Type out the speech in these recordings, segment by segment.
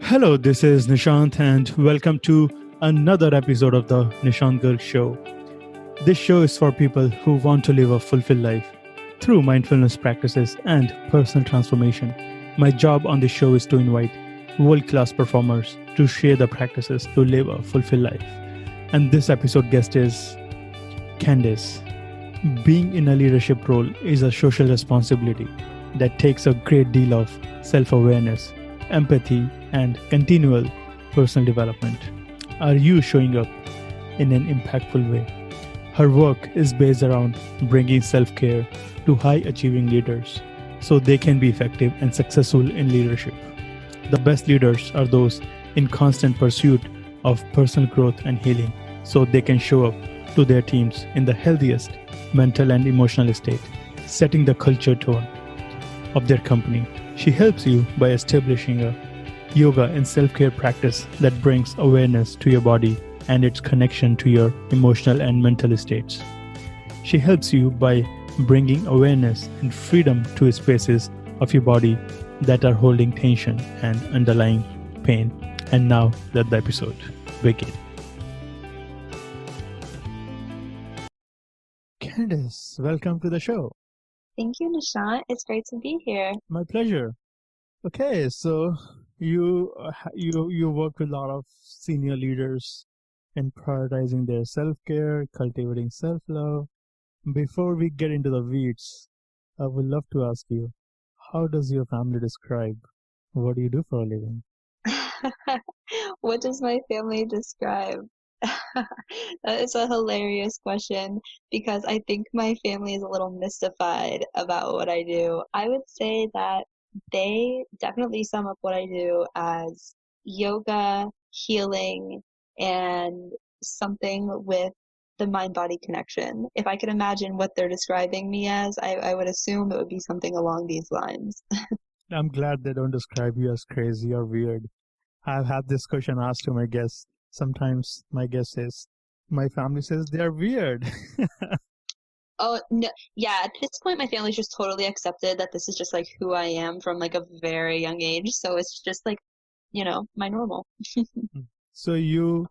Hello, this is Nishant, and welcome to another episode of the Nishant Garg Show. This show is for people who want to live a fulfilled life through mindfulness practices and personal transformation. My job on this show is to invite world class performers to share the practices to live a fulfilled life. And this episode guest is Candice. Being in a leadership role is a social responsibility that takes a great deal of self awareness, empathy, and continual personal development. Are you showing up in an impactful way? Her work is based around bringing self care to high achieving leaders so they can be effective and successful in leadership. The best leaders are those in constant pursuit of personal growth and healing so they can show up to their teams in the healthiest mental and emotional state, setting the culture tone of their company. She helps you by establishing a yoga and self-care practice that brings awareness to your body and its connection to your emotional and mental states. She helps you by bringing awareness and freedom to spaces of your body that are holding tension and underlying pain. And now let the episode begin. Candice, welcome to the show. Thank you, Nishant. It's great to be here. My pleasure. Okay, so you work with a lot of senior leaders in prioritizing their self-care, cultivating self-love. Before we get into the weeds, I would love to ask you, how does your family describe what do you do for a living? What does my family describe? That is a hilarious question because I think my family is a little mystified about what I do. I would say that they definitely sum up what I do as yoga, healing, and something with the mind-body connection. If I could imagine what they're describing me as, I would assume it would be something along these lines. I'm glad they don't describe you as crazy or weird. I've had this question asked to my guests. Sometimes my guest says, my family says they are weird. Oh, no, yeah, at this point, my family's just totally accepted that this is just like who I am from like a very young age. So it's just like, my normal. So you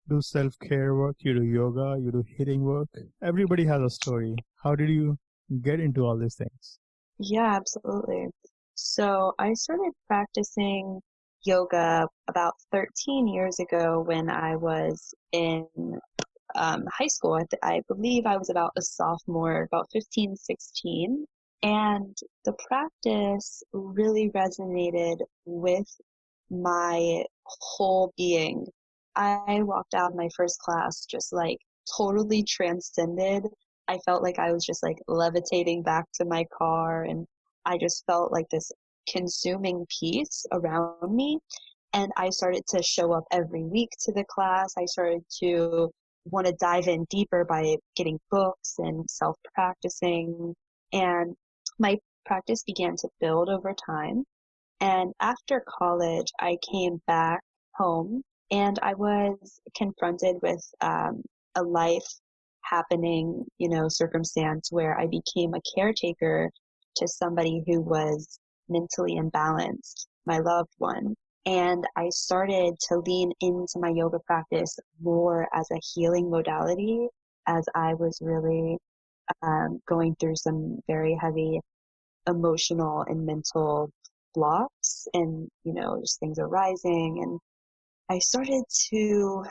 do self-care work, you do yoga, you do healing work. Everybody has a story. How did you get into all these things? Yeah, absolutely. So I started practicing yoga about 13 years ago when I was in high school. I believe I was about a sophomore, about 15, 16. And the practice really resonated with my whole being. I walked out of my first class just like totally transcended. I felt like I was just like levitating back to my car, and I just felt like this consuming peace around me. And I started to show up every week to the class. I started to want to dive in deeper by getting books and self practicing. And my practice began to build over time. And after college, I came back home and I was confronted with a life happening, circumstance where I became a caretaker to somebody who was mentally imbalanced, my loved one. And I started to lean into my yoga practice more as a healing modality as I was really going through some very heavy emotional and mental blocks and, just things arising. And I started to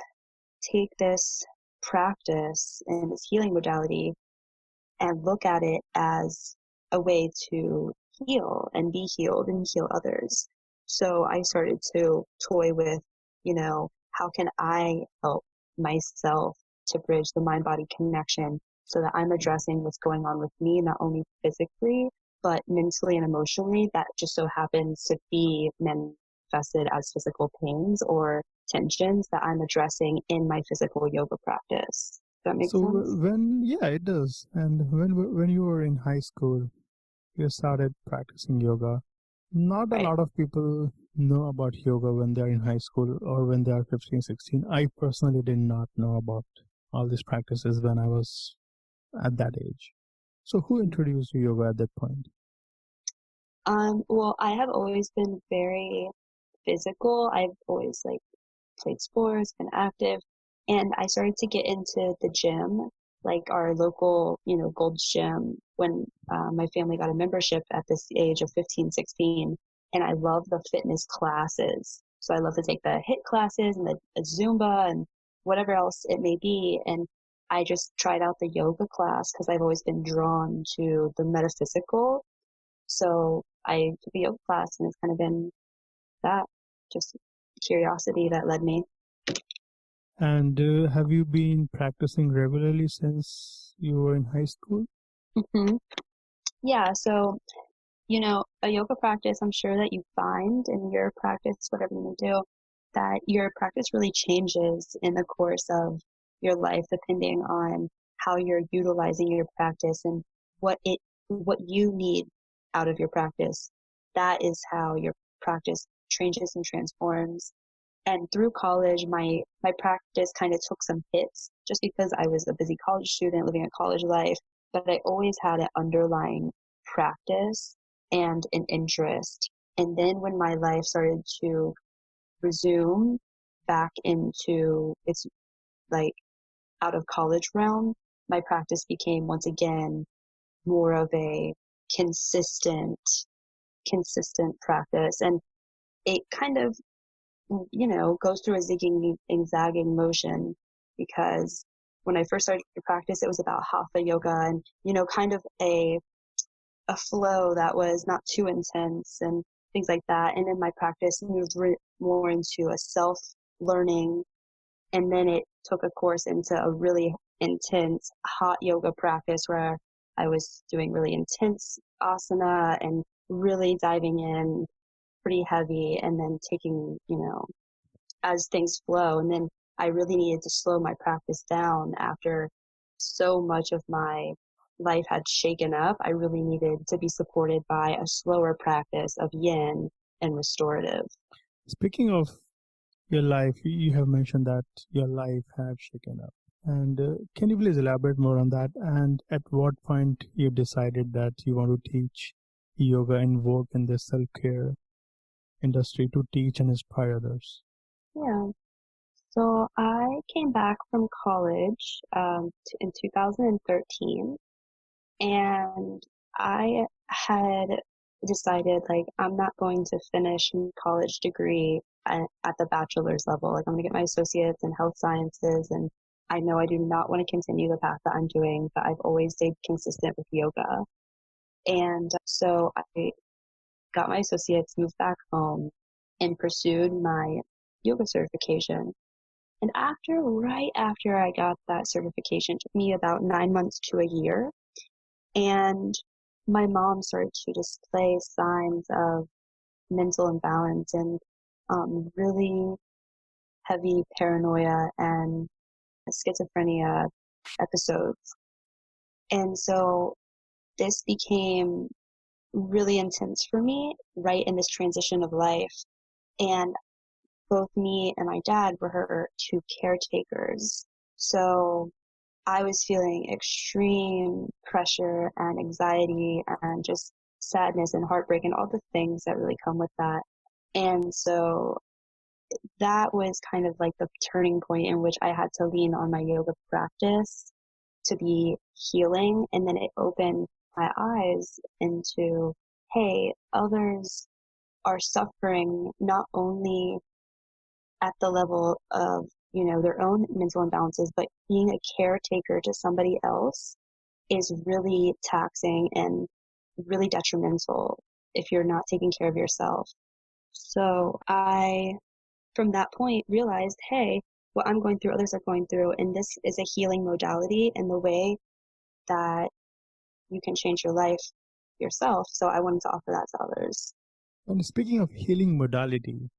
take this practice and this healing modality and look at it as a way to heal and be healed and heal others. So I started to toy with, how can I help myself to bridge the mind body connection so that I'm addressing what's going on with me, not only physically, but mentally and emotionally, that just so happens to be manifested as physical pains or tensions that I'm addressing in my physical yoga practice. Does that make So sense? yeah, it does. And when you were in high school, you started practicing yoga. Not a Right. lot of people know about yoga when they're in high school or when they are 15, 16. I personally did not know about all these practices when I was at that age. So who introduced you yoga at that point? Well, I have always been very physical. I've always like played sports, been active, and I started to get into the gym, like our local, Gold's Gym, when my family got a membership at this age of 15, 16. And I love the fitness classes. So I love to take the HIIT classes and the Zumba and whatever else it may be. And I just tried out the yoga class because I've always been drawn to the metaphysical. So I took a yoga class, and it's kind of been that, just curiosity that led me. And have you been practicing regularly since you were in high school? Hmm. Yeah, so, a yoga practice, I'm sure that you find in your practice, whatever you do, that your practice really changes in the course of your life, depending on how you're utilizing your practice and what it what you need out of your practice. That is how your practice changes and transforms. And through college, my practice kind of took some hits just because I was a busy college student living a college life, but I always had an underlying practice and an interest. And then when my life started to resume back into its like out of college realm, my practice became once again more of a consistent, consistent practice. And it kind of, goes through a zigging and zagging motion, because when I first started to practice, it was about hatha yoga and, kind of a flow that was not too intense and things like that. And then my practice moved more into a self learning. And then it took a course into a really intense hot yoga practice where I was doing really intense asana and really diving in pretty heavy, and then taking, as things flow. And then I really needed to slow my practice down after so much of my life had shaken up. I really needed to be supported by a slower practice of yin and restorative. Speaking of your life, you have mentioned that your life had shaken up. And can you please elaborate more on that? And at what point you decided that you want to teach yoga and work in the self-care industry to teach and inspire others? Yeah. So I came back from college in 2013, and I had decided, like, I'm not going to finish my college degree at the bachelor's level. Like, I'm going to get my associates in health sciences, and I know I do not want to continue the path that I'm doing, but I've always stayed consistent with yoga. And so I got my associates, moved back home, and pursued my yoga certification. And right after I got that certification, it took me about 9 months to a year. And my mom started to display signs of mental imbalance and really heavy paranoia and schizophrenia episodes. And so this became really intense for me right in this transition of life. And both me and my dad were her two caretakers. So I was feeling extreme pressure and anxiety and just sadness and heartbreak and all the things that really come with that. And so that was kind of like the turning point in which I had to lean on my yoga practice to be healing. And then it opened my eyes into, hey, others are suffering not only at the level of, their own mental imbalances, but being a caretaker to somebody else is really taxing and really detrimental if you're not taking care of yourself. So I, from that point, realized, hey, what I'm going through, others are going through, and this is a healing modality and the way that you can change your life yourself. So I wanted to offer that to others. And speaking of healing modality,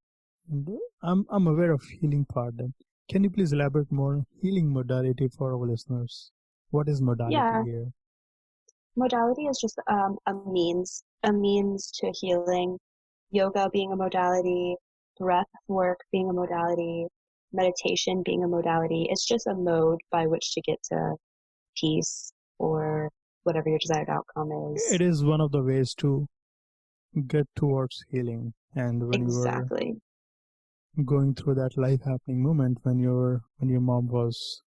and I'm aware of healing part. Then can you please elaborate more on healing modality for our listeners? What is modality Yeah, here? modality is just a means to healing. Yoga being a modality, breath work being a modality, meditation being a modality. It's just a mode by which to get to peace or whatever your desired outcome is. It is one of the ways to get towards healing. And when you were Exactly. going through that life happening moment when your mom was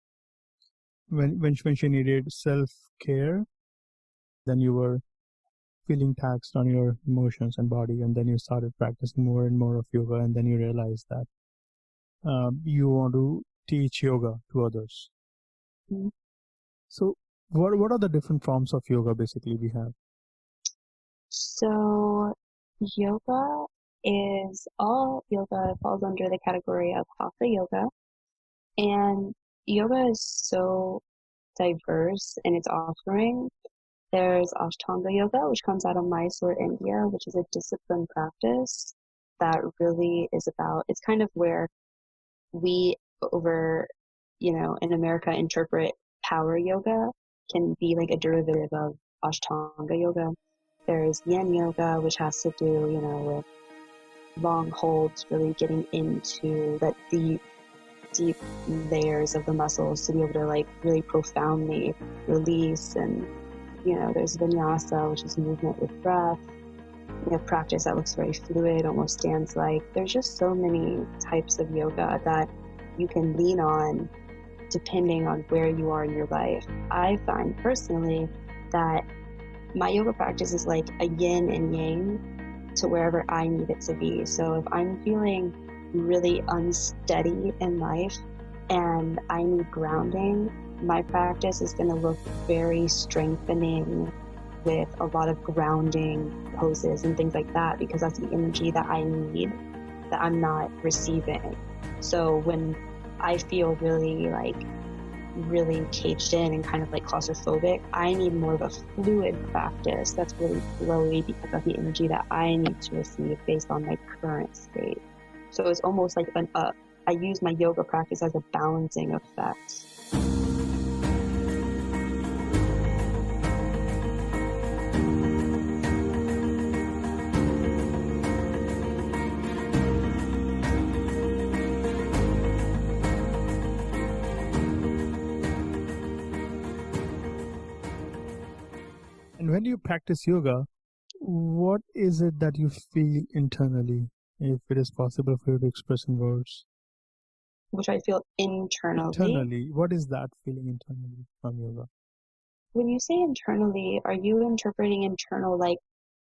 when she needed self care, then you were feeling taxed on your emotions and body, and then you started practicing more and more of yoga, and then you realized that you want to teach yoga to others. Mhm. So what are the different forms of yoga basically we have? So yoga is all yoga falls under the category of hatha yoga. And yoga is so diverse in its offering. There's Ashtanga yoga, which comes out of Mysore, India, which is a disciplined practice that really is about, it's kind of where we over, in America interpret power yoga can be like a derivative of Ashtanga yoga. There's Yin yoga, which has to do, with long holds, really getting into that deep layers of the muscles to be able to like really profoundly release. And there's vinyasa, which is movement with breath. Practice that looks very fluid, almost dance like. There's just so many types of yoga that you can lean on depending on where you are in your life. I find personally that my yoga practice is like a yin and yang to wherever I need it to be. So if I'm feeling really unsteady in life and I need grounding, my practice is going to look very strengthening with a lot of grounding poses and things like that, because that's the energy that I need that I'm not receiving. So when I feel really caged in and kind of like claustrophobic, I need more of a fluid practice that's really flowy because of the energy that I need to receive based on my current state. So it's almost like I use my yoga practice as a balancing effect. And when you practice yoga, what is it that you feel internally, if it is possible for you to express in words? Which I feel internally. Internally, what is that feeling internally from yoga? When you say internally, are you interpreting internal like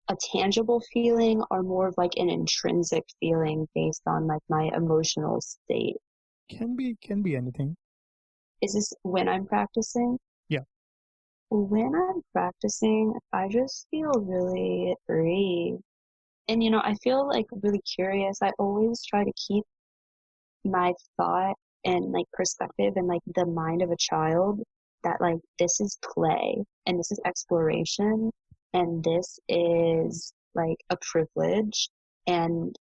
a tangible feeling or more of like an intrinsic feeling based on like my emotional state? Can be anything. Is this when I'm practicing? Yeah. When I'm practicing, I just feel really free. And I feel like really curious. I always try to keep my thought and like perspective and like the mind of a child, that like this is play and this is exploration and this is like a privilege and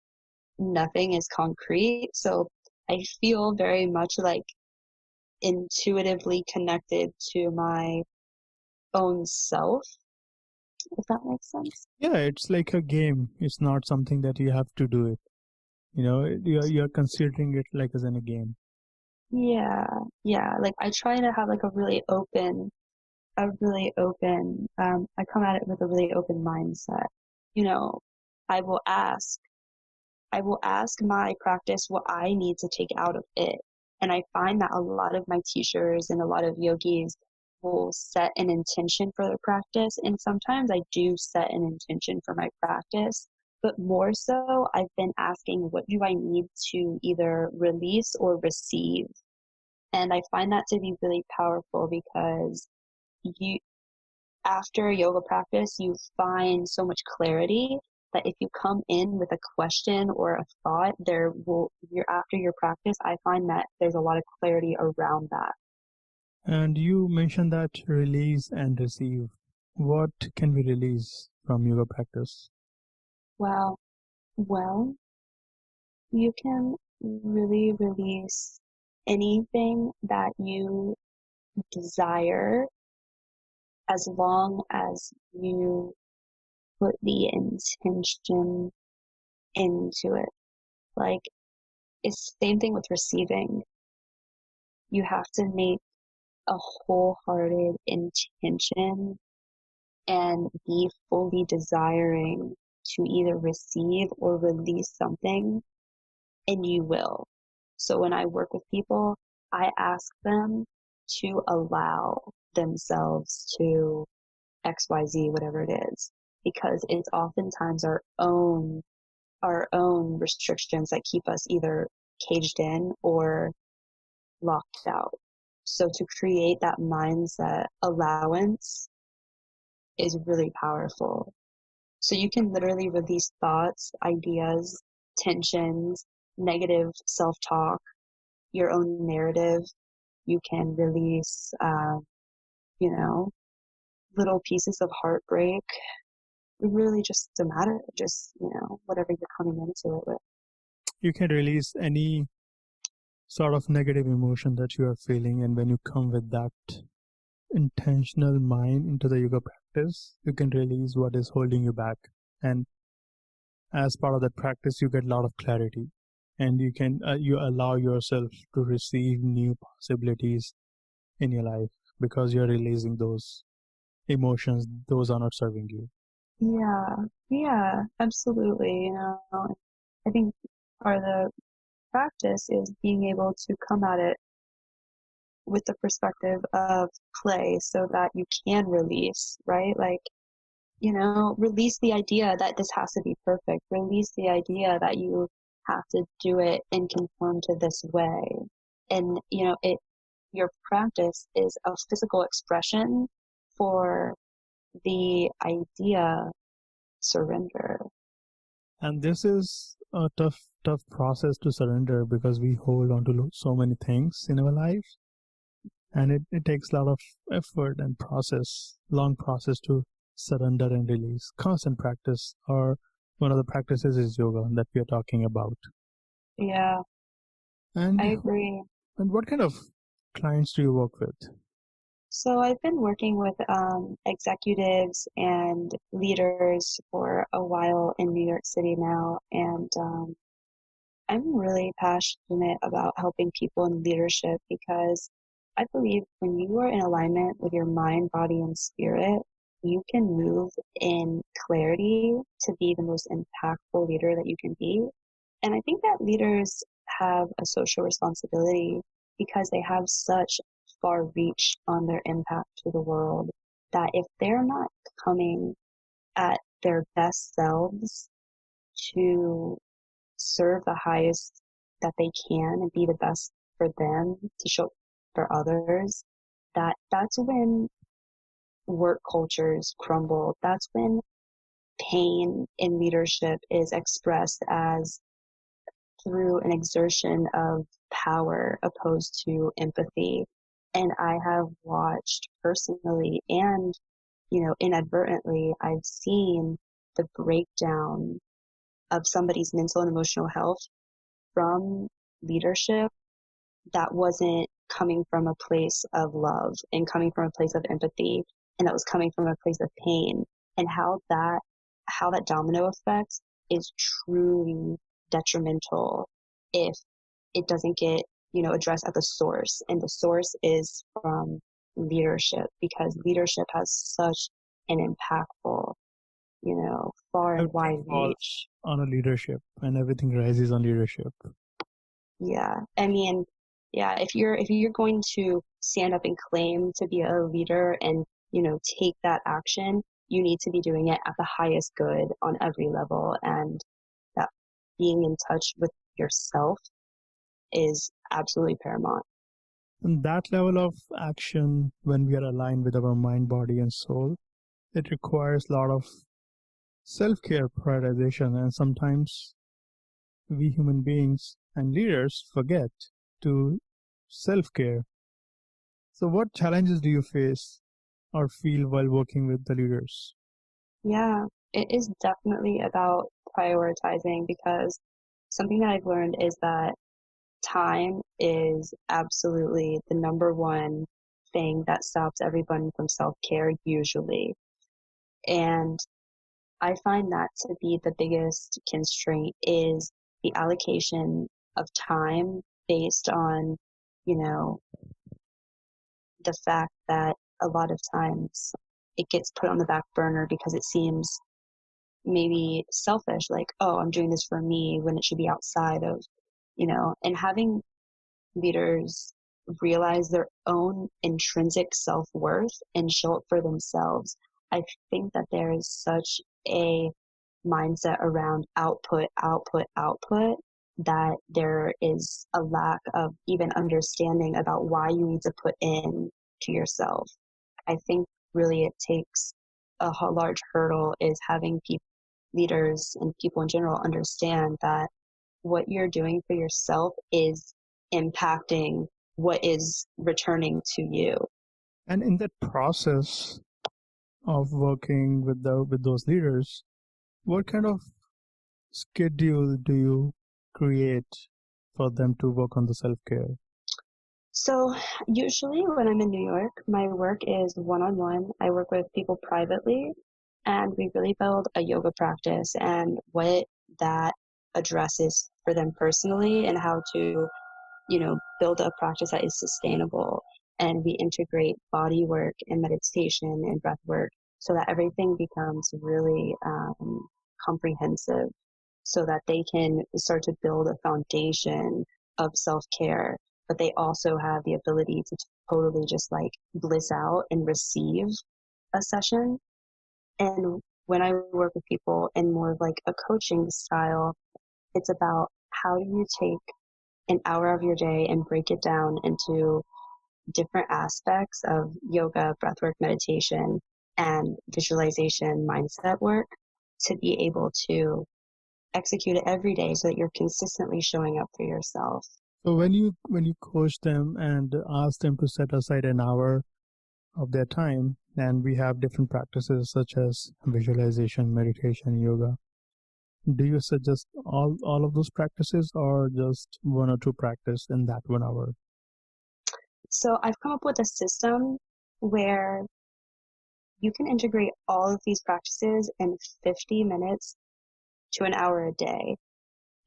nothing is concrete. So I feel very much like intuitively connected to my own self, if that makes sense. Yeah, it's like a game. It's not something that you have to do it. You're considering it like as in a game. Yeah, like I try to have like I come at it with a really open mindset. you know I will ask my practice what I need to take out of it. And I find that a lot of my teachers and a lot of yogis will set an intention for their practice. And sometimes I do set an intention for my practice, but more so I've been asking, what do I need to either release or receive? And I find that to be really powerful because you, after yoga practice, you find so much clarity that if you come in with a question or a thought, after your practice, I find that there's a lot of clarity around that. And you mentioned that release and receive. What can we release from yoga practice? Well, well, you can really release anything that you desire as long as you put the intention into it. Like, it's the same thing with receiving. You have to make a wholehearted intention and be fully desiring to either receive or release something. and you will. So when I work with people, I ask them to allow themselves to XYZ, whatever it is, because it's oftentimes our own restrictions that keep us either caged in or locked out. So to create that mindset allowance is really powerful. So you can literally release thoughts, ideas, tensions, negative self-talk, your own narrative. You can release, you know, little pieces of heartbreak. It really just doesn't matter. Just, whatever you're coming into it with. You can release any sort of negative emotion that you are feeling, and when you come with that intentional mind into the yoga practice, you can release what is holding you back. And as part of that practice, you get a lot of clarity, and you allow yourself to receive new possibilities in your life because you're releasing those emotions. Those are not serving you. Yeah, absolutely. I think part of the practice is being able to come at it with the perspective of play so that you can release, right? Like, release the idea that this has to be perfect. Release the idea that you have to do it and conform to this way. And, your practice is a physical expression for the idea surrender. And this is a tough process to surrender because we hold on to so many things in our life, and it takes a lot of effort and long process to surrender and release. Constant practice, or one of the practices is yoga that we are talking about. Yeah, And I agree. and what kind of clients do you work with? So I've been working with executives and leaders for a while in New York City now, and I'm really passionate about helping people in leadership because I believe when you are in alignment with your mind, body, and spirit, you can move in clarity to be the most impactful leader that you can be. And I think that leaders have a social responsibility because they have such far reach on their impact to the world that if they're not coming at their best selves to serve the highest that they can and be the best for them to show for others, that's when work cultures crumble. That's when pain in leadership is expressed as through an exertion of power opposed to empathy. And I have watched personally and, inadvertently, I've seen the breakdown of somebody's mental and emotional health from leadership that wasn't coming from a place of love and coming from a place of empathy, and that was coming from a place of pain, and how that domino effect is truly detrimental if it doesn't get addressed at the source, and the source is from leadership, because leadership has such an impactful far and Everything wide reach. falls on a leadership, and everything rises on leadership. Yeah. I mean, yeah, if you're going to stand up and claim to be a leader and, take that action, you need to be doing it at the highest good on every level. And that being in touch with yourself is absolutely paramount. And that level of action, when we are aligned with our mind, body, and soul, it requires a lot of self-care, prioritization, and sometimes we human beings and leaders forget to self-care. So what challenges do you face or feel while working with the leaders? Yeah, it is definitely about prioritizing, because something that I've learned is that time is absolutely the number one thing that stops everyone from self-care usually. And I find that to be the biggest constraint is the allocation of time based on, you know, the fact that a lot of times it gets put on the back burner because it seems maybe selfish, like, oh, I'm doing this for me, when it should be outside of and having leaders realize their own intrinsic self-worth and show up for themselves. I think that there is such a mindset around output, output, output, that there is a lack of even understanding about why you need to put in to yourself. I think really it takes a large hurdle is having leaders and people in general understand that what you're doing for yourself is impacting what is returning to you. And in that process of working with those leaders, what kind of schedule do you create for them to work on the self-care? So usually when I'm in New York, my work is one-on-one. I work with people privately, and we really build a yoga practice and what that addresses for them personally, and how to build a practice that is sustainable. And we integrate body work and meditation and breath work so that everything becomes really comprehensive, so that they can start to build a foundation of self-care, but they also have the ability to totally just like bliss out and receive a session. And when I work with people in more of like a coaching style, it's about how do you take an hour of your day and break it down into different aspects of yoga, breathwork, meditation, and visualization, mindset work to be able to execute it every day so that you're consistently showing up for yourself. So when you coach them and ask them to set aside an hour of their time, and we have different practices such as visualization, meditation, yoga, do you suggest all of those practices or just one or two practice in that 1 hour? So I've come up with a system where you can integrate all of these practices in 50 minutes to an hour a day.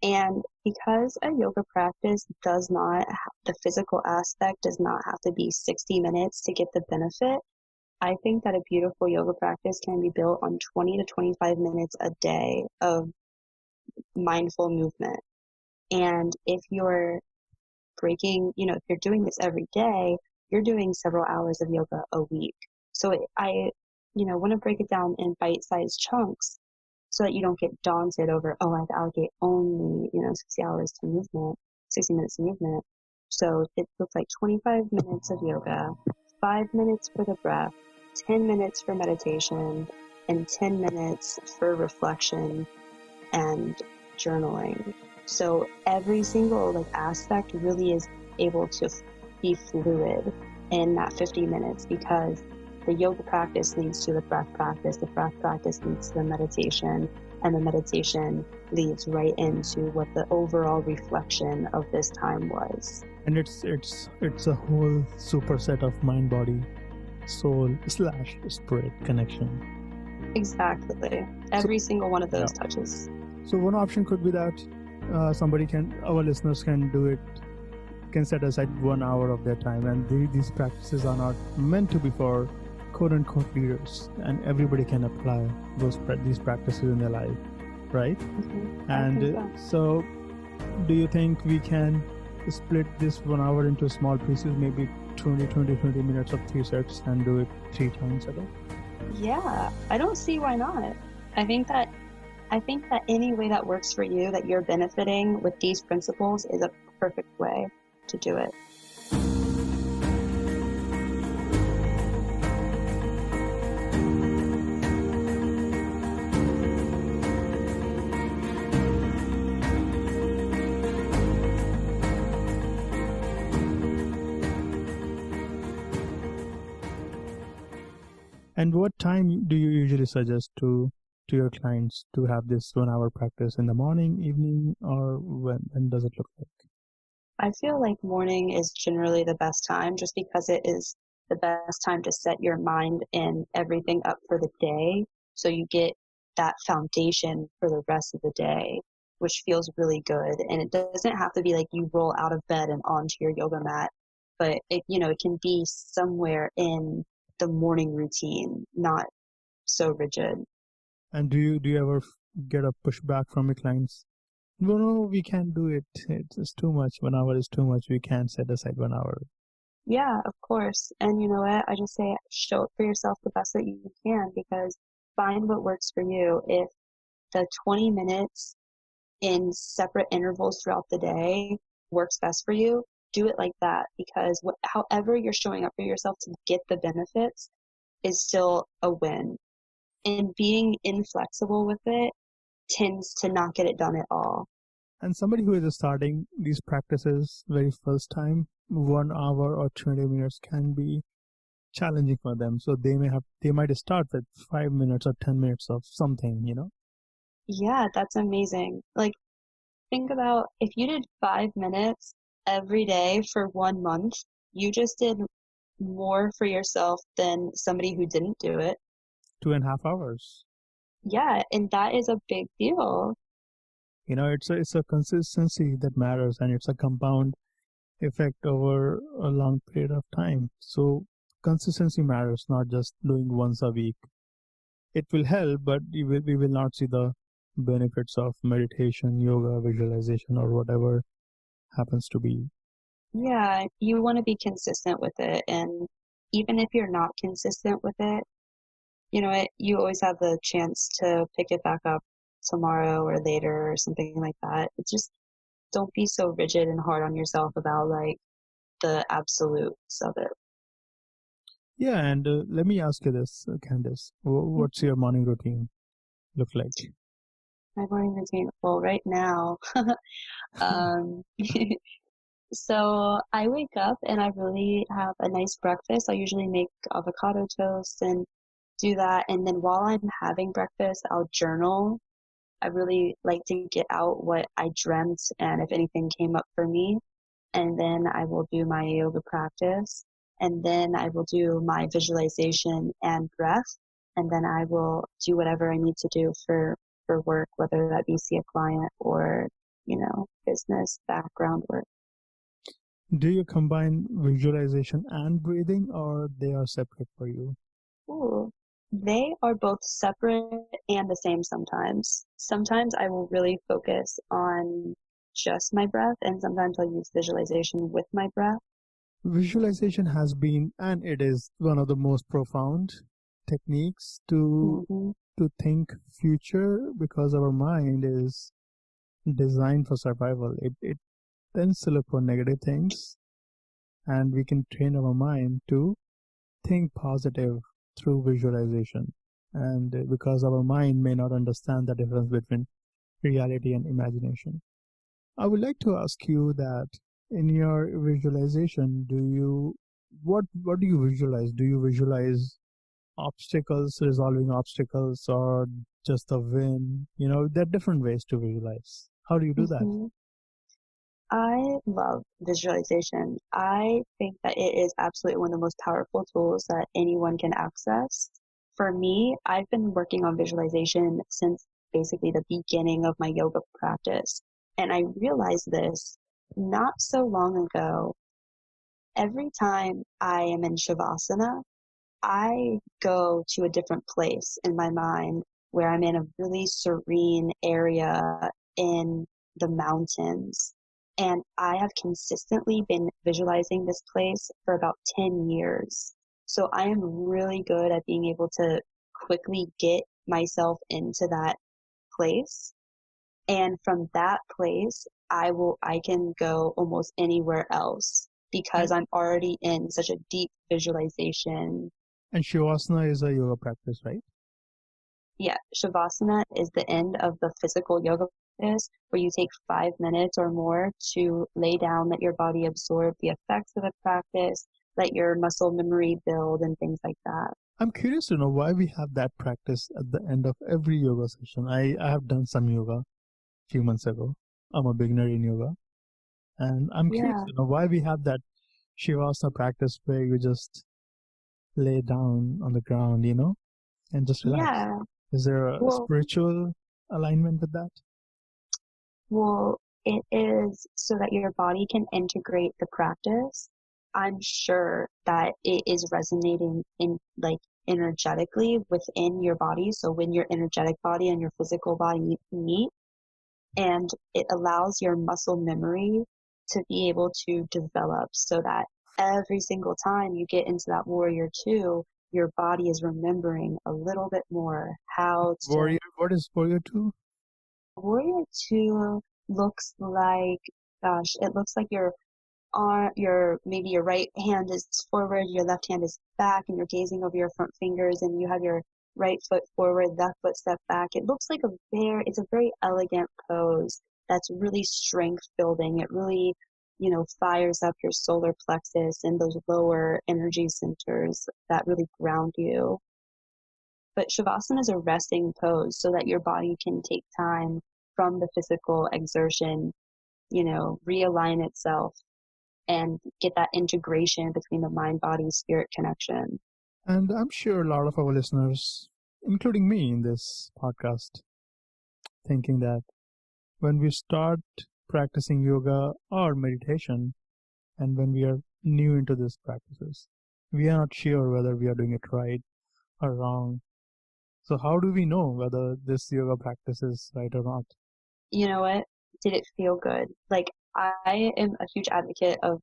And because a yoga practice does not, the physical aspect does not have to be 60 minutes to get the benefit, I think that a beautiful yoga practice can be built on 20 to 25 minutes a day of mindful movement. And if you're if you're doing this every day, you're doing several hours of yoga a week. So I want to break it down in bite-sized chunks so that you don't get daunted over, I have to allocate only, 60 hours to movement, 60 minutes to movement. So it looks like 25 minutes of yoga, 5 minutes for the breath, 10 minutes for meditation, and 10 minutes for reflection and journaling. So every single aspect really is able to be fluid in that 50 minutes, because the yoga practice leads to the breath practice leads to the meditation, and the meditation leads right into what the overall reflection of this time was. And it's a whole superset of mind, body, soul / spirit connection. Exactly. Every single one of those touches. So one option could be that our listeners can do it, can set aside 1 hour of their time, and these practices are not meant to be for quote-unquote leaders, and everybody can apply these practices in their life, right? Mm-hmm. And so do you think we can split this 1 hour into small pieces, maybe 20 minutes of 3 sets, and do it 3 times a day? Yeah, I don't see why not. I think that any way that works for you, that you're benefiting with these principles, is a perfect way to do it. And what time do you usually suggest to your clients to have this 1 hour practice? In the morning, evening, or when does it look like? I feel like morning is generally the best time, just because it is the best time to set your mind and everything up for the day, so you get that foundation for the rest of the day, which feels really good. And it doesn't have to be like you roll out of bed and onto your yoga mat, but it can be somewhere in the morning routine, not so rigid. And do you ever get a pushback from your clients No, we can't do it. It's too much. 1 hour is too much. We can't set aside 1 hour. Yeah, of course. And you know what? I just say show up for yourself the best that you can, because find what works for you. If the 20 minutes in separate intervals throughout the day works best for you, do it like that, because however you're showing up for yourself to get the benefits is still a win. And being inflexible with it tends to not get it done at all. And somebody who is starting these practices very first time, 1 hour or 20 minutes can be challenging for them. So they might start with 5 minutes or 10 minutes of something. Yeah, that's amazing. Like, think about if you did 5 minutes every day for 1 month, you just did more for yourself than somebody who didn't do it. 2.5 hours. Yeah, and that is a big deal. It's a consistency that matters, and it's a compound effect over a long period of time. So consistency matters, not just doing once a week. It will help, but we will not see the benefits of meditation, yoga, visualization, or whatever happens to be. Yeah, you want to be consistent with it. And even if you're not consistent with it, you always have the chance to pick it back up tomorrow or later or something like that. It's just don't be so rigid and hard on yourself about like the absolutes of it. Yeah, and let me ask you this, Candice. What's your morning routine look like? My morning routine. Well, right now, um, so I wake up and I really have a nice breakfast. I usually make avocado toast and do that. And then while I'm having breakfast, I'll journal. I really like to get out what I dreamt and if anything came up for me. And then I will do my yoga practice. And then I will do my visualization and breath. And then I will do whatever I need to do for work, whether that be see a client or, business background work. Do you combine visualization and breathing, or they are separate for you? Ooh. They are both separate and the same sometimes. Sometimes I will really focus on just my breath, and sometimes I'll use visualization with my breath. Visualization has been, and it is one of the most profound techniques Hmm. to think future, because our mind is designed for survival. It tends to look for negative things, and we can train our mind to think positive through visualization. And because our mind may not understand the difference between reality and imagination. I would like to ask you that in your visualization, what do you visualize? Do you visualize obstacles, resolving obstacles, or just a win? There are different ways to visualize. How do you do that? Hmm. I love visualization. I think that it is absolutely one of the most powerful tools that anyone can access. For me, I've been working on visualization since basically the beginning of my yoga practice. And I realized this not so long ago. Every time I am in Shavasana, I go to a different place in my mind where I'm in a really serene area in the mountains. And I have consistently been visualizing this place for about 10 years. So I am really good at being able to quickly get myself into that place. And from that place, I can go almost anywhere else because And, I'm already in such a deep visualization. and Shavasana is a yoga practice, right? Yeah, Shavasana is the end of the physical yoga practice where you take 5 minutes or more to lay down, let your body absorb the effects of the practice, let your muscle memory build, and things like that. I'm curious to know why we have that practice at the end of every yoga session. I have done some yoga a few months ago. I'm a beginner in yoga. And I'm curious Yeah, to know why we have that Shavasana practice where you just lay down on the ground, and just relax. yeah. Is there a Well, spiritual alignment with that? well, it is so that your body can integrate the practice. I'm sure that it is resonating in like energetically within your body. So when your energetic body and your physical body meet, and it allows your muscle memory to be able to develop so that every single time you get into that warrior two, your body is remembering a little bit more how to. Warrior, what is Warrior 2? Warrior two looks like, gosh, it looks like maybe your right hand is forward, your left hand is back, and you're gazing over your front fingers, and you have your right foot forward, left foot step back. It looks like it's a very elegant pose that's really strength building. It really, fires up your solar plexus and those lower energy centers that really ground you. But Shavasana is a resting pose so that your body can take time from the physical exertion, realign itself and get that integration between the mind, body, spirit connection. And I'm sure a lot of our listeners, including me in this podcast, thinking that when we start practicing yoga or meditation, and when we are new into these practices, we are not sure whether we are doing it right or wrong. So how do we know whether this yoga practice is right or not? You know what? Did it feel good? Like, I am a huge advocate of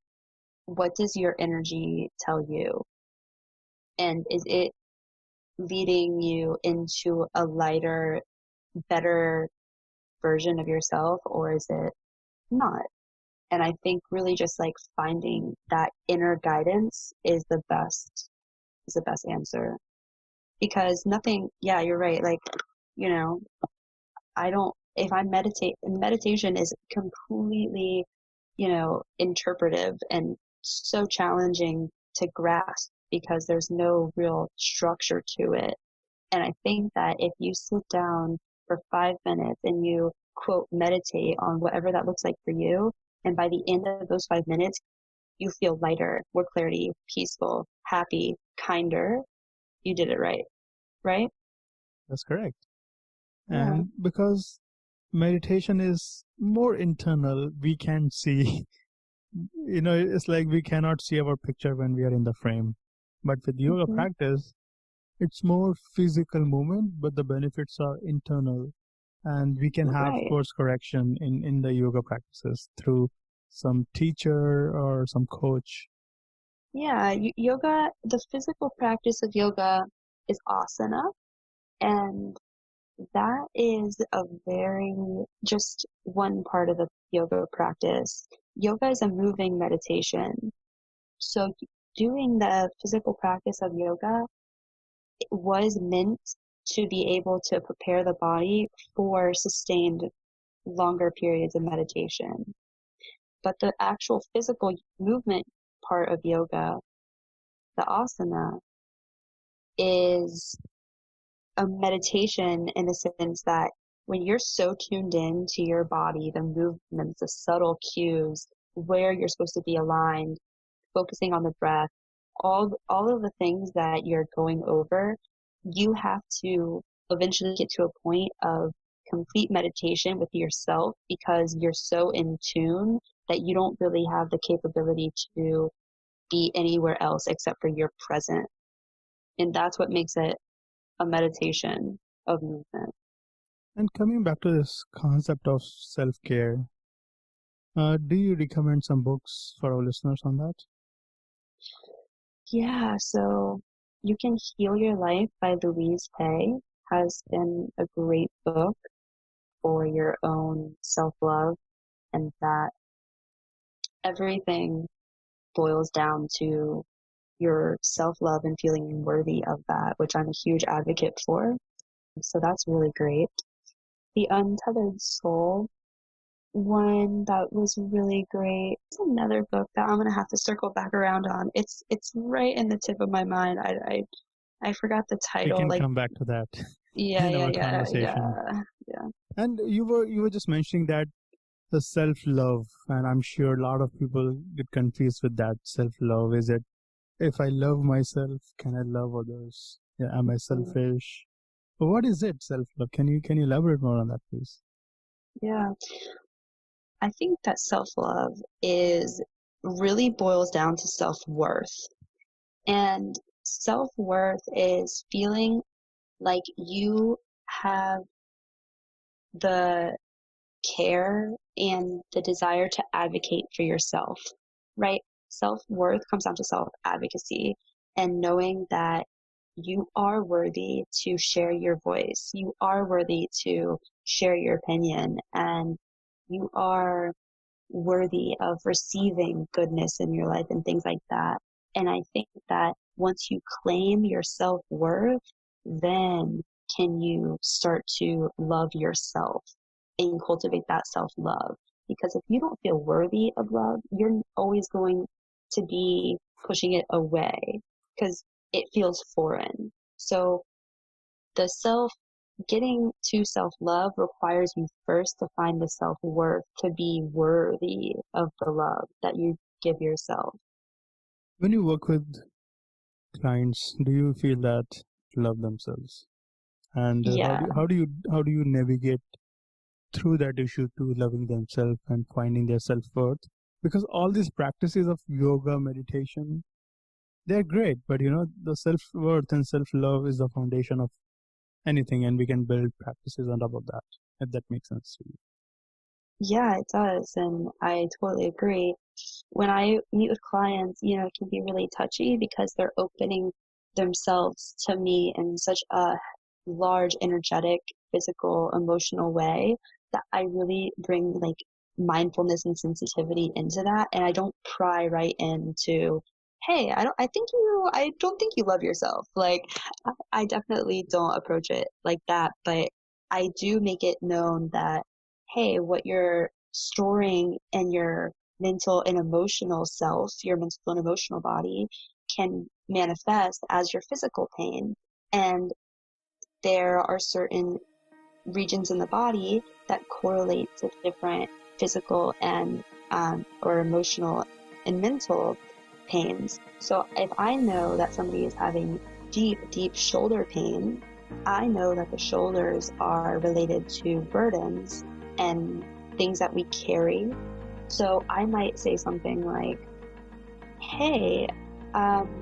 what does your energy tell you? And is it leading you into a lighter, better version of yourself, or is it not? And I think really just like finding that inner guidance is the best answer. Because nothing, yeah, you're right. Like, you know, if I meditate, meditation is completely, interpretive and so challenging to grasp because there's no real structure to it. And I think that if you sit down for 5 minutes and you quote meditate on whatever that looks like for you, and by the end of those 5 minutes, you feel lighter, more clarity, peaceful, happy, kinder, you did it right. Right? That's correct. Yeah. And because meditation is more internal, we can see, it's like we cannot see our picture when we are in the frame. But with yoga Mm-hmm. practice, it's more physical movement, but the benefits are internal. And we can have Right. course correction in the yoga practices through some teacher or some coach. Yeah, yoga, the physical practice of yoga is asana, and that is a very, just one part of the yoga practice. Yoga is a moving meditation. So doing the physical practice of yoga was meant to be able to prepare the body for sustained longer periods of meditation. But the actual physical movement part of yoga, the asana, is a meditation in the sense that when you're so tuned in to your body, the movements, the subtle cues, where you're supposed to be aligned, focusing on the breath, all of the things that you're going over, you have to eventually get to a point of complete meditation with yourself because you're so in tune that you don't really have the capability to be anywhere else except for your present. And that's what makes it a meditation of movement. And coming back to this concept of self-care, do you recommend some books for our listeners on that? Yeah, so You Can Heal Your Life by Louise Hay has been a great book for your own self-love, and that everything boils down to your self-love and feeling worthy of that, which I'm a huge advocate for. So that's really great. The Untethered Soul one that was really great. It's another book that I'm gonna have to circle back around on. It's right in the tip of my mind. I forgot the We title. can Like, come back to that yeah, in yeah, our yeah, conversation. yeah. And you were just mentioning that the self-love, and I'm sure a lot of people get confused with that. Self-love, is it if I love myself, can I love others? Yeah, am I Mm, selfish? But what is it, self-love? Can you elaborate more on that, please? yeah. I think that self-love is really boils down to self-worth. And self-worth is feeling like you have the care and the desire to advocate for yourself, right? Self-worth comes down to self-advocacy and knowing that you are worthy to share your voice. You are worthy to share your opinion, and you are worthy of receiving goodness in your life and things like that. And I think that once you claim your self-worth, then can you start to love yourself and cultivate that self-love. Because if you don't feel worthy of love, you're always going to be pushing it away because it feels foreign. So the getting to self-love requires you first to find the self-worth to be worthy of the love that you give yourself. When you work with clients, do you feel that love themselves? And Yeah. how do you navigate through that issue to loving themselves and finding their self-worth? Because all these practices of yoga, meditation, they're great, but the self-worth and self-love is the foundation of anything, and we can build practices on top of that, if that makes sense to you. Yeah, it does. And I totally agree. When I meet with clients, it can be really touchy because they're opening themselves to me in such a large, energetic, physical, emotional way that I really bring like mindfulness and sensitivity into that. And I don't pry right into, hey, I don't think you love yourself. Like, I definitely don't approach it like that, but I do make it known that, hey, what you're storing in your mental and emotional self, your mental and emotional body, can manifest as your physical pain. And there are certain regions in the body that correlate to different physical and or emotional and mental pains. So if I know that somebody is having deep, deep shoulder pain, I know that the shoulders are related to burdens and things that we carry. So I might say something like, hey,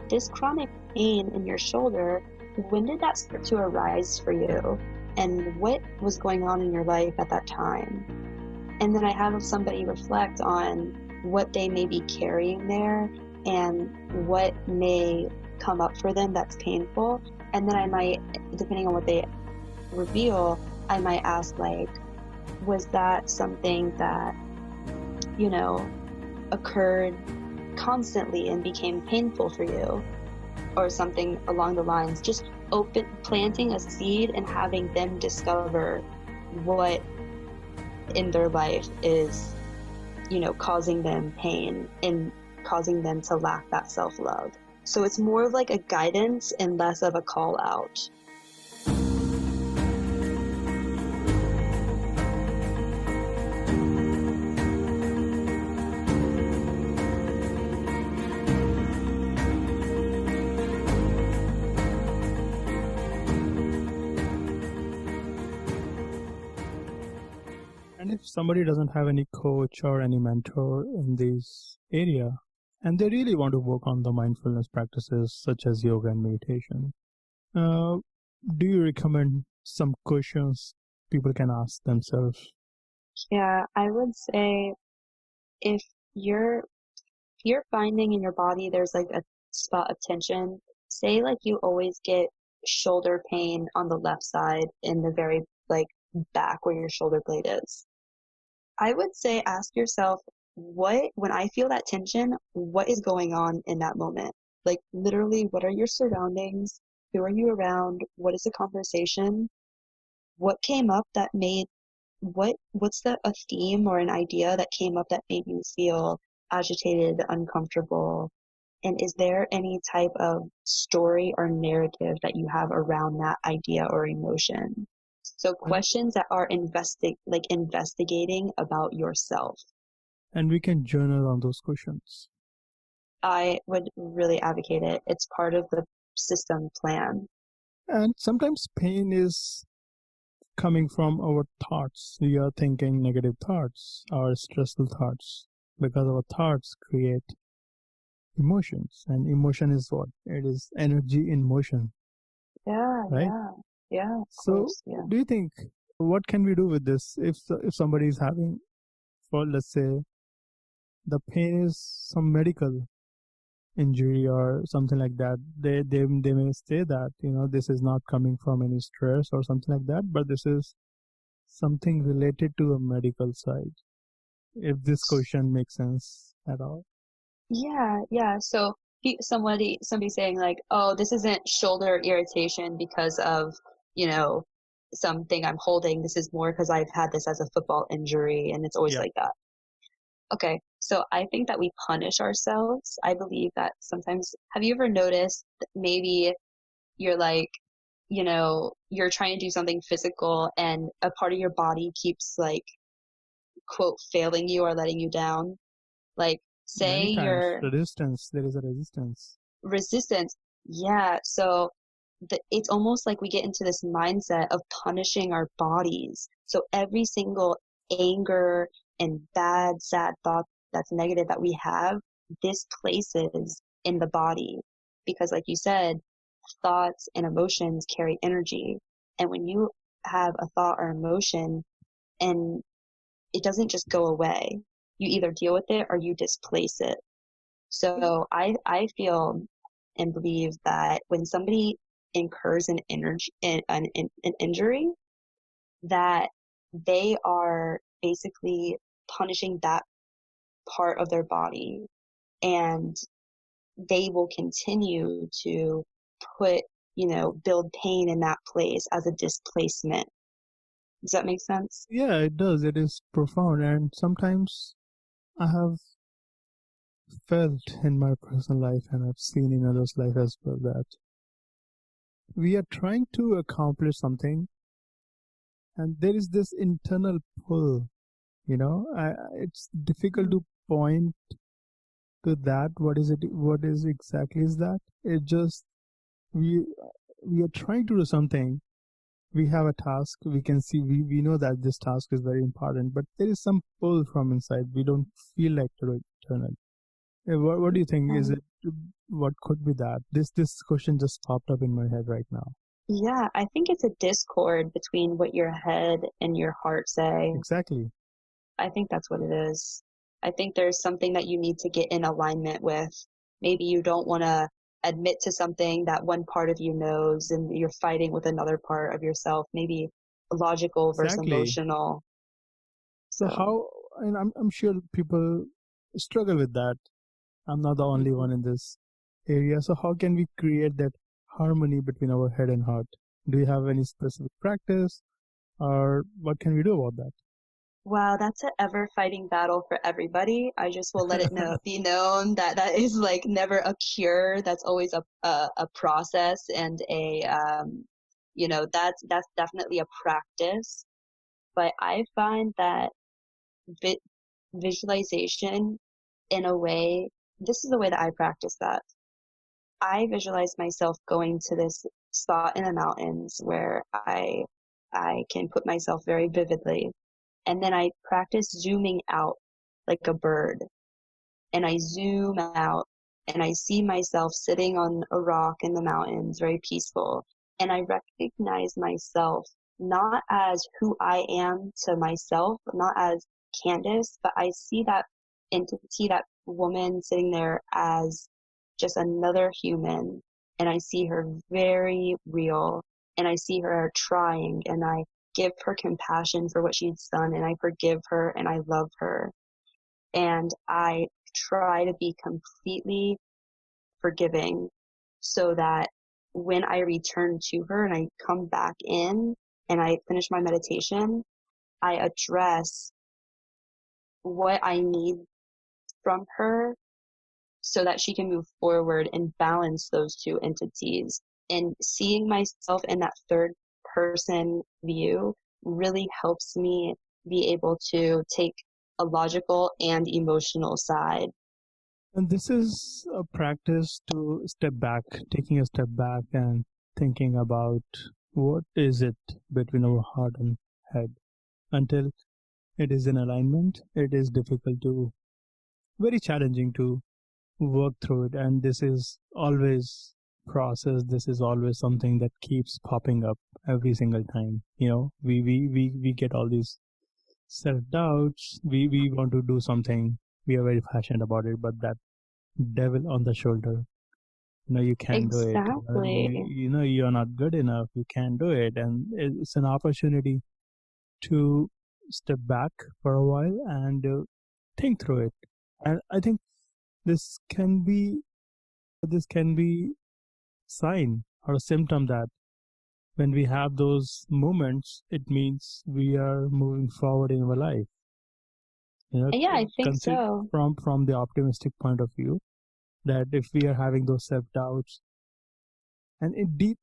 this chronic pain in your shoulder, when did that start to arise for you? And what was going on in your life at that time? And then I have somebody reflect on what they may be carrying there and what may come up for them that's painful. And then I might, depending on what they reveal, I might ask, like, was that something that, occurred constantly and became painful for you? Or something along the lines, just planting a seed and having them discover what in their life is, causing them pain and causing them to lack that self-love. So it's more of like a guidance and less of a call out. And if somebody doesn't have any coach or any mentor in this area, and they really want to work on the mindfulness practices such as yoga and meditation, uh, do you recommend some questions people can ask themselves? Yeah, I would say if you're finding in your body there's like a spot of tension, say like you always get shoulder pain on the left side in the very like back where your shoulder blade is. I would say ask yourself, when I feel that tension, what is going on in that moment? Like literally, what are your surroundings? Who are you around? What is the conversation? What came up that made what's a theme or an idea that came up that made you feel agitated, uncomfortable? And is there any type of story or narrative that you have around that idea or emotion? So questions that are investigating about yourself. And we can journal on those questions. I would really advocate it. It's part of the system plan. And sometimes pain is coming from our thoughts. We are thinking negative thoughts, our stressful thoughts, because our thoughts create emotions, and emotion is what? It is energy in motion, Yeah, right? yeah, of So, course, yeah. do you think what can we do with this if somebody is having, for let's say, the pain is some medical injury or something like that. They may say that, this is not coming from any stress or something like that, but this is something related to a medical side, if this question makes sense at all. Yeah. So somebody saying like, oh, this isn't shoulder irritation because of, you know, something I'm holding. This is more because I've had this as a football injury and it's always Yeah. like that. Okay. So I think that we punish ourselves. I believe that sometimes, have you ever noticed that maybe you're like, you're trying to do something physical and a part of your body keeps like, quote, failing you or letting you down? Like, say Many times you're resistance, there is a resistance. resistance. Yeah. So it's almost like we get into this mindset of punishing our bodies. So every single anger and bad, sad thought that's negative that we have displaces in the body. Because like you said, thoughts and emotions carry energy. And when you have a thought or emotion and it doesn't just go away, you either deal with it or you displace it. So I feel and believe that when somebody incurs an injury, that they are basically punishing that part of their body, and they will continue to put, build pain in that place as a displacement. Does that make sense? Yeah, it does. It is profound, and sometimes I have felt in my personal life, and I've seen in others' life as well, that we are trying to accomplish something, and there is this internal pull. It's difficult Mm. to point to that. What is it? What is exactly is that? It just we we are trying to do something. We have a task. We can see. We know that this task is very important, but there is some pull from inside. We don't feel like to do it internally. What do you think? Is Um, it, what could be that? This question just popped up in my head right now. yeah, I think it's a discord between what your head and your heart say. Exactly. I think that's what it is. I think there's something that you need to get in alignment with. Maybe you don't want to admit to something that one part of you knows and you're fighting with another part of yourself, maybe logical versus Exactly. emotional. So So, how, and I'm sure people struggle with that. I'm not the only mhm. one in this area. So how can we create that harmony between our head and heart? Do you have any specific practice, or what can we do about Wow, that's an ever fighting battle for everybody. I just will let it that? be known that that is like never a cure. That's always a process and that's definitely a practice. But I find that vi visualization in a way, this is the way that I practice that. I visualize myself going to this spot in the mountains where I can put myself very vividly. And then I practice zooming out like a bird. And I zoom out and I see myself sitting on a rock in the mountains, very peaceful. And I recognize myself not as who I am to myself, not as Candice, but I see that entity, that woman sitting there as just another human. And I see her very real and I see her trying and I give her compassion for what she's done and I forgive her and I love her and I try to be completely forgiving so that when I return to her and I come back in and I finish my meditation, I address what I need from her so that she can move forward and balance those two entities. And seeing myself in that third person view really helps me be able to take a logical and emotional side. And this is a practice to step back, taking a step back and thinking about what is it between our heart and head. Until it is in alignment, it is difficult to, very challenging to work through it. And this is always process, this is always something that keeps popping up every single time. We get all these self doubts. We want to do something. We are very passionate about it, but that devil on the shoulder, you can't do it. Exactly. You're not good enough. You can't do it, and it's an opportunity to step back for a while and think through it. And I think this can be sign or a symptom that when we have those moments, it means we are moving forward in our life. Yeah, I think Consider so. from the optimistic point of view, that if we are having those self doubts, and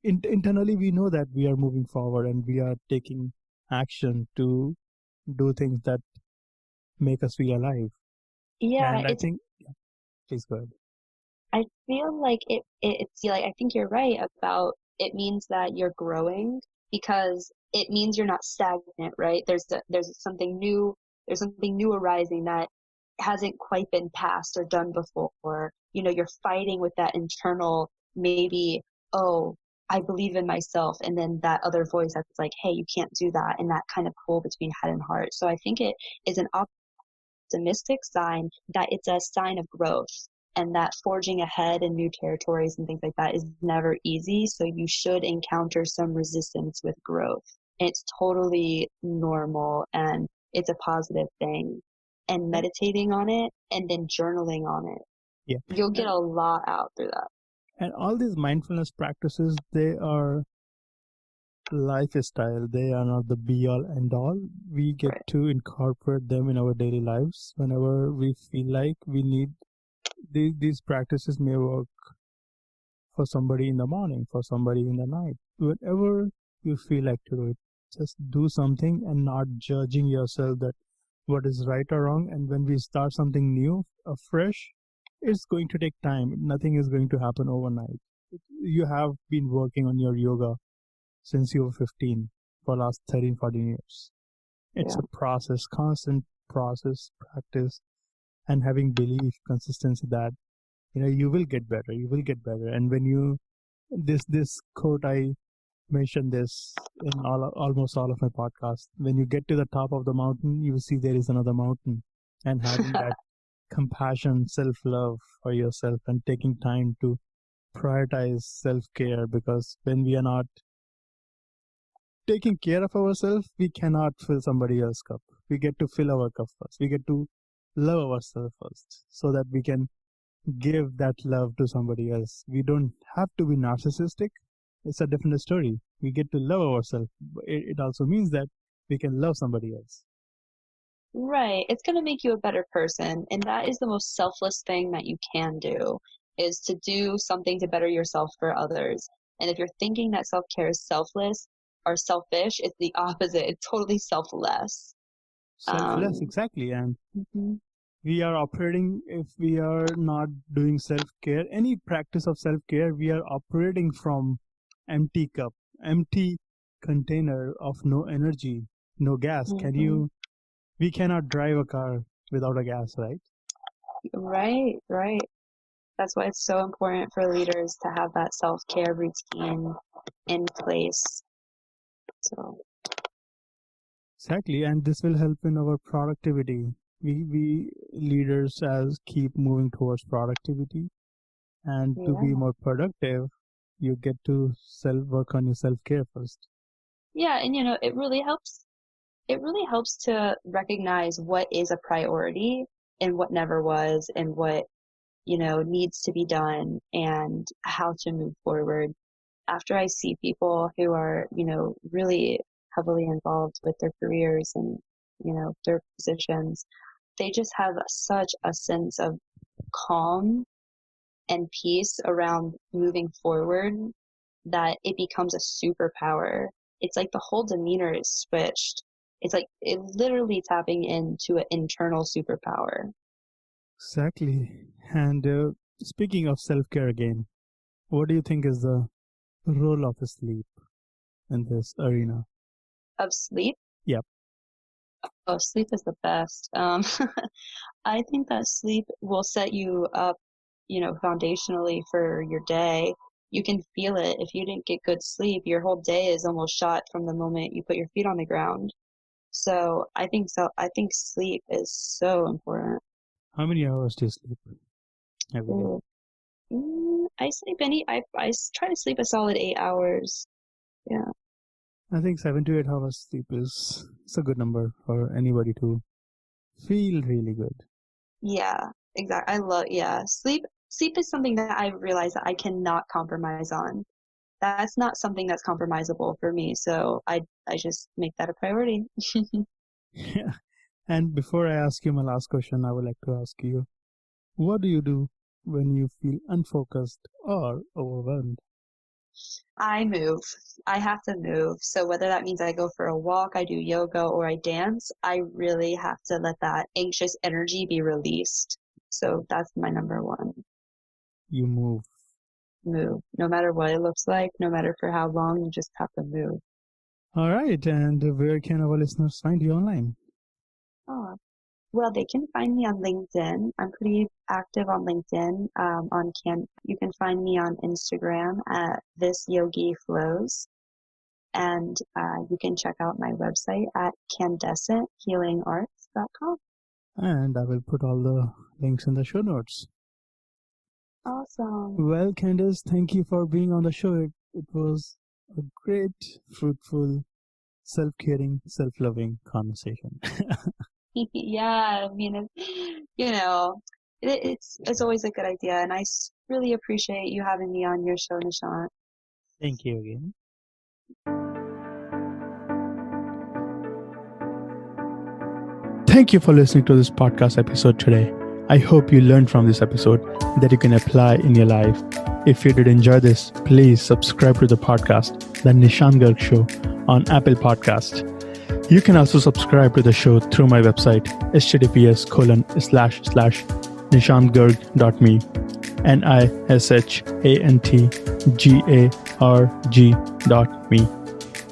internally we know that we are moving forward and we are taking action to do things that make us feel alive. Yeah, And I think, please go ahead. I feel like it's like, I think you're right about it means that you're growing because it means you're not stagnant, right? There's something new arising that hasn't quite been passed or done before. You're fighting with that internal, maybe, oh, I believe in myself, and then that other voice that's like, hey, you can't do that, and that kind of pull between head and heart. So I think it is an optimistic sign that it's a sign of growth, and that forging ahead in new territories and things like that is never easy. So you should encounter some resistance with growth. It's totally normal and it's a positive thing. And meditating on it and then journaling on it, Yeah. you'll get a lot out through that. And all these mindfulness practices, they are lifestyle. They are not the be all and all. We get Right. to incorporate them in our daily lives whenever we feel like we need. These practices may work for somebody in the morning, for somebody in the night, whenever you feel like to do it. Just do something and not judging yourself that what is right or wrong. And when we start something new, afresh, it's going to take time. Nothing is going to happen overnight. You have been working on your yoga since you were 15 for last 13, 14 years. It's Yeah. a process, constant process, practice, and having belief, consistency that you will get better. You will get better. And when you this quote, I mentioned this in almost all of my podcasts. When you get to the top of the mountain, you will see there is another mountain. And having that compassion, self-love for yourself, and taking time to prioritize self-care, because when we are not taking care of ourselves, we cannot fill somebody else's cup. We get to fill our cup first. We get to love ourselves first so that we can give that love to somebody else. We don't have to be narcissistic. It's a different story. We get to love ourselves. It also means that we can love somebody else. Right. It's going to make you a better person. And that is the most selfless thing that you can do, is to do something to better yourself for others. And if you're thinking that self-care is selfless or selfish, it's the opposite. It's totally selfless. Selfless, exactly. And Mhm. we are operating, if we are not doing self-care, any practice of self-care, we are operating from empty cup, empty container of no energy, no gas. We cannot drive a car without a gas, right? Right, right. That's why it's so important for leaders to have that self-care routine in place. So, Exactly, and this will help in our productivity. We leaders as keep moving towards productivity, and to yeah. be more productive, you get to self work on your self care first. Yeah, and it really helps to recognize what is a priority and what never was, and what, needs to be done and how to move forward. After I see people who are, really heavily involved with their careers and, their positions, they just have such a sense of calm and peace around moving forward that it becomes a superpower. It's like the whole demeanor is switched. It's like it literally tapping into an internal superpower. Exactly. And speaking of self care again, what do you think is the role of sleep in this arena? Of sleep. Yep. Oh, sleep is the best. I think that sleep will set you up, foundationally for your day. you can feel it. If you didn't get good sleep, your whole day is almost shot from the moment you put your feet on the ground. So I think sleep is so important. How many hours do you sleep every day? Ooh. I sleep try to sleep a solid 8 hours. Yeah. I think 7 to 8 hours sleep is it's a good number for anybody to feel really good. Yeah, exactly. Sleep is something that I realize that I cannot compromise on. That's not something that's compromisable for me. So I just make that a priority. Yeah. And before I ask you my last question, I would like to ask you, what do you do when you feel unfocused or overwhelmed? I move. I have to move. So whether that means I go for a walk, I do yoga, or I dance, I really have to let that anxious energy be released. So that's my number one. You move. Move. No matter what it looks like, no matter for how long, you just have to move. All right. And where can our listeners find you online? Oh, well, they can find me on LinkedIn. I'm pretty active on LinkedIn. You can find me on Instagram at This Yogi Flows, and you can check out my website at candescenthealingarts.com. And I will put all the links in the show notes. Awesome. Well, Candice, thank you for being on the show. It was a great, fruitful, self-caring, self-loving conversation. Yeah, I mean, it's always a good idea, and really appreciate you having me on your show, Nishant. Thank you again. Thank you for listening to this podcast episode today. I hope you learned from this episode that you can apply in your life. If you did enjoy this, please subscribe to the podcast, The Nishant Garg Show, on Apple Podcast. You can also subscribe to the show through my website, https://nishantgarg.me, NISHANTGARG.me.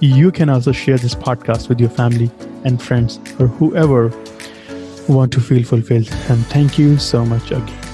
You can also share this podcast with your family and friends or whoever want to feel fulfilled. And thank you so much again.